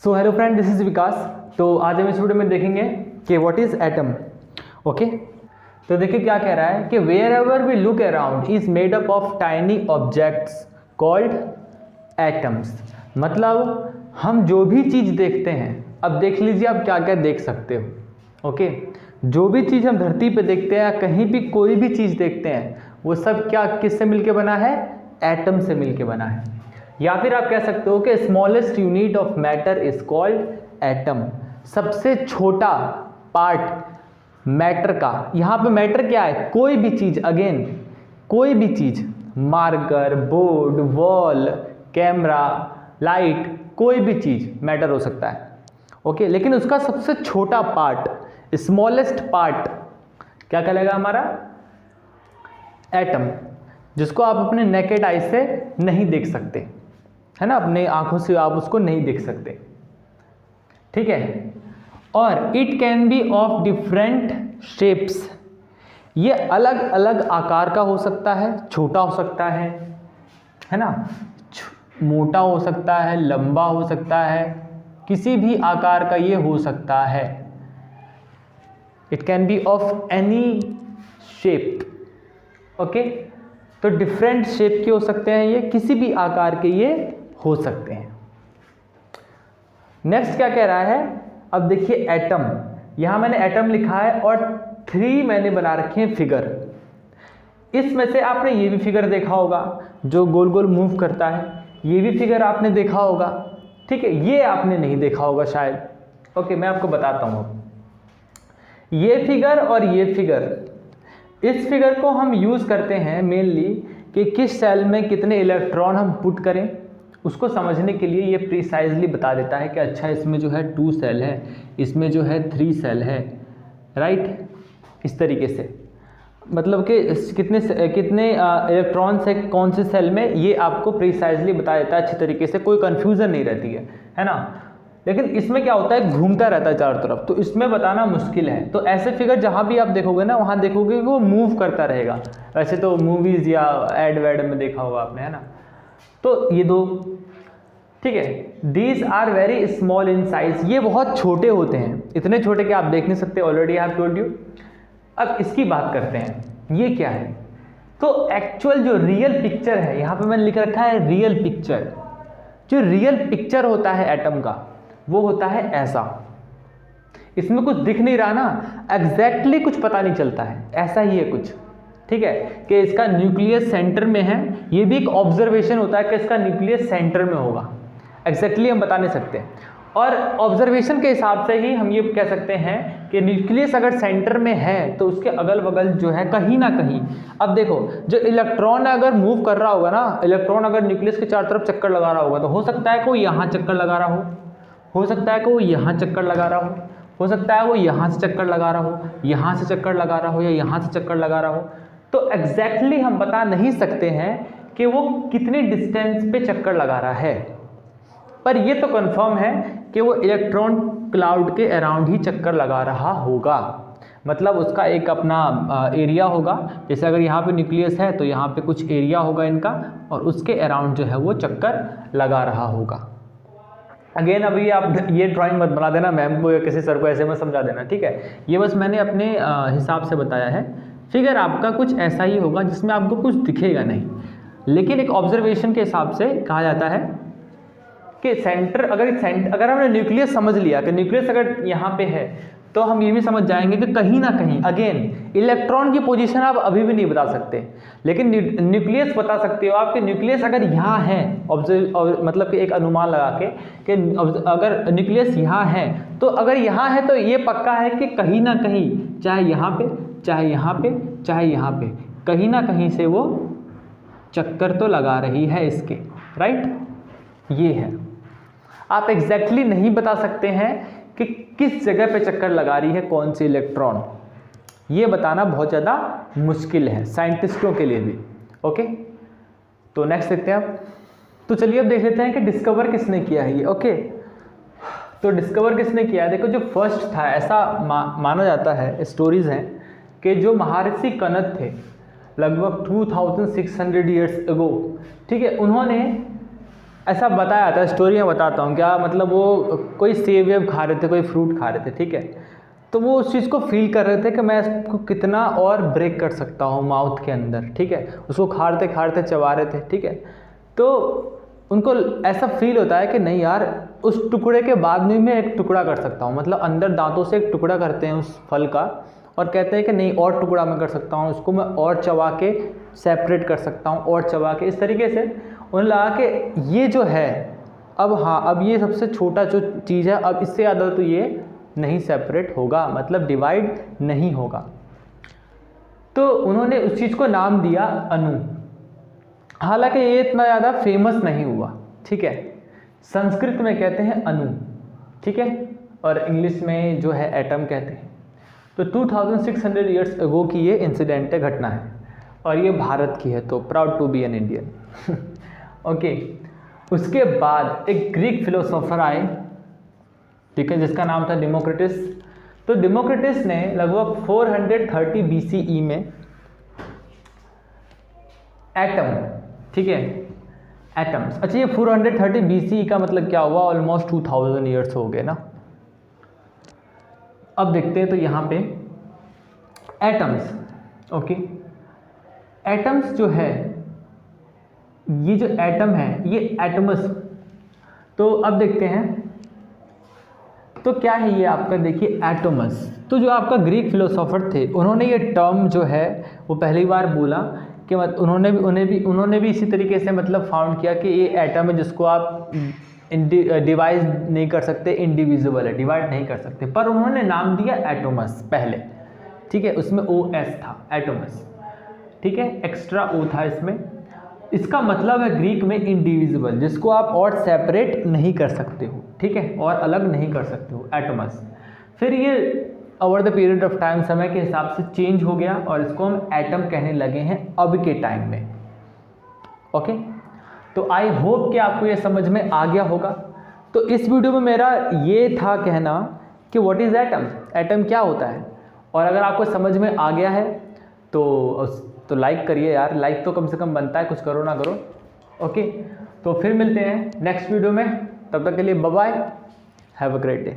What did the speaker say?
So hello friend, this is Vikas. तो आज हम इस वीडियो में देखेंगे कि व्हाट इज एटम। ओके, तो देखिए क्या कह रहा है कि wherever we look around is made up of tiny objects called atoms. मतलब हम जो भी चीज़ देखते हैं, अब देख लीजिए आप क्या क्या देख सकते हो। ओके, जो भी चीज़ हम धरती पे देखते हैं या कहीं भी कोई भी चीज़ देखते हैं वो सब क्या किससे मिलके बना है? एटम से मिलके बना है। या फिर आप कह सकते हो कि smallest unit of matter is called atom. सबसे छोटा पार्ट मैटर का, यहाँ पे मैटर क्या है? कोई भी चीज़, अगेन कोई भी चीज़, marker, board, wall, camera, light, कोई भी चीज़ मैटर हो सकता है। ओके, लेकिन उसका सबसे छोटा पार्ट, स्मॉलेस्ट पार्ट क्या कहलाएगा हमारा? एटम, जिसको आप अपने नेकेड आई से नहीं देख सकते, है ना, अपने आंखों से आप उसको नहीं देख सकते। ठीक है, और it can be of different shapes. ये अलग अलग आकार का हो सकता है, छोटा हो सकता है ना, मोटा हो सकता है, लंबा हो सकता है, किसी भी आकार का ये हो सकता है। It can be of any shape. Okay, तो डिफरेंट शेप के हो सकते हैं, ये किसी भी आकार के ये हो सकते हैं। नेक्स्ट क्या कह रहा है? अब देखिए एटम, यहां मैंने एटम लिखा है और 3 मैंने बना रखे हैं फिगर। इसमें से आपने ये भी फिगर देखा होगा जो गोल गोल मूव करता है, ये भी फिगर आपने देखा होगा। ठीक है, ये आपने नहीं देखा होगा शायद। ओके, मैं आपको बताता हूं। ये फिगर और ये फिगर, इस फिगर को हम यूज़ करते हैं मेनली कि किस सेल में कितने इलेक्ट्रॉन हम पुट करें, उसको समझने के लिए ये प्रिसाइजली बता देता है कि अच्छा इसमें जो है 2 सेल है, इसमें जो है 3 सेल है, राइट। इस तरीके से मतलब कि कितने इलेक्ट्रॉन्स है कौन से सेल में, ये आपको प्रिसाइजली बता देता है अच्छी तरीके से, कोई कन्फ्यूज़न नहीं रहती है ना। लेकिन इसमें क्या होता है, घूमता रहता है चारों तरफ, तो इसमें बताना मुश्किल है। तो ऐसे फिगर जहाँ भी आप देखोगे ना, वहाँ देखोगे कि वो मूव करता रहेगा। वैसे तो मूवीज़ या एड वेड में देखा होगा आपने, है ना। तो ये 2, ठीक है, these are very small in size. ये बहुत छोटे होते हैं, इतने छोटे कि आप देख नहीं सकते, already I have told you. अब इसकी बात करते हैं, ये क्या है? तो एक्चुअल जो रियल पिक्चर है, यहाँ पे मैंने लिख रखा है रियल पिक्चर। जो रियल पिक्चर होता है एटम का, वो होता है ऐसा। इसमें कुछ दिख नहीं रहा ना, एग्जैक्टली कुछ पता नहीं चलता है, ऐसा ही है कुछ। ठीक है, कि इसका न्यूक्लियस सेंटर में है, ये भी एक ऑब्जर्वेशन होता है कि इसका न्यूक्लियस सेंटर में होगा। एग्जैक्टली हम बता नहीं सकते, और ऑब्जर्वेशन के हिसाब से ही हम ये कह सकते हैं कि न्यूक्लियस अगर सेंटर में है तो उसके अगल बगल जो है कहीं ना कहीं, अब देखो जो इलेक्ट्रॉन अगर मूव कर रहा होगा ना, इलेक्ट्रॉन अगर न्यूक्लियस के चारों तरफ चक्कर लगा रहा होगा, तो हो सकता है कोई यहाँ चक्कर लगा रहा हो सकता है कि वो यहाँ चक्कर लगा रहा हो सकता है वो यहाँ से चक्कर लगा रहा हो, यहाँ से चक्कर लगा रहा हो, या यहाँ से चक्कर लगा रहा हो। तो एग्जैक्टली हम बता नहीं सकते हैं कि वो कितनी डिस्टेंस पे चक्कर लगा रहा है, पर ये तो कंफर्म है कि वो इलेक्ट्रॉन क्लाउड के अराउंड ही चक्कर लगा रहा होगा। मतलब उसका एक अपना एरिया होगा, जैसे अगर यहाँ पे न्यूक्लियस है तो यहाँ पे कुछ एरिया होगा इनका, और उसके अराउंड जो है वो चक्कर लगा रहा होगा। अगेन अभी आप ये ड्राइंग मत बना देना मैम को या किसी सर को, ऐसे मत समझा देना, ठीक है। ये बस मैंने अपने हिसाब से बताया है। फिगर आपका कुछ ऐसा ही होगा जिसमें आपको कुछ दिखेगा नहीं, लेकिन एक ऑब्जर्वेशन के हिसाब से कहा जाता है कि सेंटर, अगर हमने न्यूक्लियस समझ लिया कि न्यूक्लियस अगर यहाँ पे है, तो हम ये भी समझ जाएंगे कि कहीं ना कहीं, अगेन इलेक्ट्रॉन की पोजीशन आप अभी भी नहीं बता सकते, लेकिन न्यूक्लियस बता सकते हो आप कि न्यूक्लियस अगर यहाँ है, मतलब कि एक अनुमान लगा के कि अगर न्यूक्लियस यहाँ है, तो अगर यहाँ है तो ये पक्का है कि कहीं ना कहीं, चाहे यहाँ पे, चाहे यहाँ पे, चाहे यहाँ पे, कहीं ना कहीं से वो चक्कर तो लगा रही है इसके, राइट। ये है, आप एग्जैक्टली नहीं बता सकते हैं कि किस जगह पे चक्कर लगा रही है कौन सी इलेक्ट्रॉन, ये बताना बहुत ज़्यादा मुश्किल है साइंटिस्टों के लिए भी। ओके, तो नेक्स्ट देखते हैं आप। तो चलिए अब देख लेते हैं कि डिस्कवर किसने किया है ये। ओके, तो डिस्कवर किसने किया है? देखो, जो फर्स्ट था, ऐसा माना जाता है, स्टोरीज हैं कि जो महर्षि कनद थे लगभग 2600 ईयर्स अगो, ठीक है, उन्होंने ऐसा बताया था, स्टोरी में बताता हूँ क्या, मतलब वो कोई सेब वेब खा रहे थे, कोई फ्रूट खा रहे थे, ठीक है। तो वो उस चीज़ को फील कर रहे थे कि मैं इसको कितना और ब्रेक कर सकता हूँ माउथ के अंदर, ठीक है। उसको खाते खाते चबा रहे थे, ठीक है। तो उनको ऐसा फील होता है कि नहीं यार, उस टुकड़े के बाद में मैं एक टुकड़ा कर सकता हूँ, मतलब अंदर दांतों से एक टुकड़ा करते हैं उस फल का, और कहते हैं कि नहीं और टुकड़ा मैं कर सकता हूँ, उसको मैं और चबा के सेपरेट कर सकता हूँ, और चबा के, इस तरीके से उन्हें लगा कि ये जो है अब, हाँ अब ये सबसे छोटा जो चीज़ है, अब इससे ज़्यादा तो ये नहीं सेपरेट होगा, मतलब डिवाइड नहीं होगा। तो उन्होंने उस चीज़ को नाम दिया अणु। हालांकि ये इतना ज़्यादा फेमस नहीं हुआ, ठीक है। संस्कृत में कहते हैं अणु, ठीक है, और इंग्लिश में जो है एटम कहते हैं। तो 2600 ईयर्स अगो की ये इंसिडेंट है, घटना है, और ये भारत की है, तो proud to be an Indian. Okay, उसके बाद एक ग्रीक फिलोसोफर आए, ठीक है, जिसका नाम था डेमोक्रिटस। तो डेमोक्रिटस ने लगभग 430 BCE में एटम, ठीक है, एटम्स, अच्छा ये 430 BCE का मतलब क्या हुआ, ऑलमोस्ट 2000 ईयर्स हो गए ना। अब देखते हैं, तो यहाँ पे एटम्स, ओके, एटम्स जो है, ये जो एटम है ये एटमस। तो अब देखते हैं, तो क्या है ये आपका, देखिए एटोमस। तो जो आपका ग्रीक फिलोसोफर थे, उन्होंने ये टर्म जो है वो पहली बार बोला कि उन्होंने भी इसी तरीके से मतलब फाउंड किया कि ये एटम है जिसको आप डिवाइड नहीं कर सकते, इंडिविजिबल है, डिवाइड नहीं कर सकते, पर उन्होंने नाम दिया एटोमस पहले, ठीक है, उसमें OS था, एटोमस, ठीक है, एक्स्ट्रा O था इसमें। इसका मतलब है ग्रीक में इंडिविजिबल, जिसको आप और सेपरेट नहीं कर सकते हो, ठीक है, और अलग नहीं कर सकते हो, एटोमस। फिर ये over the period of time, समय के हिसाब से चेंज हो गया, और इसको हम एटम कहने लगे हैं अब के टाइम में। ओके, तो आई होप कि आपको ये समझ में आ गया होगा। तो इस वीडियो में मेरा ये था कहना कि व्हाट इज़ एटम, एटम क्या होता है, और अगर आपको समझ में आ गया है तो लाइक करिए यार, लाइक तो कम से कम बनता है, कुछ करो ना करो। ओके, तो फिर मिलते हैं नेक्स्ट वीडियो में, तब तक के लिए bye bye, have a great day.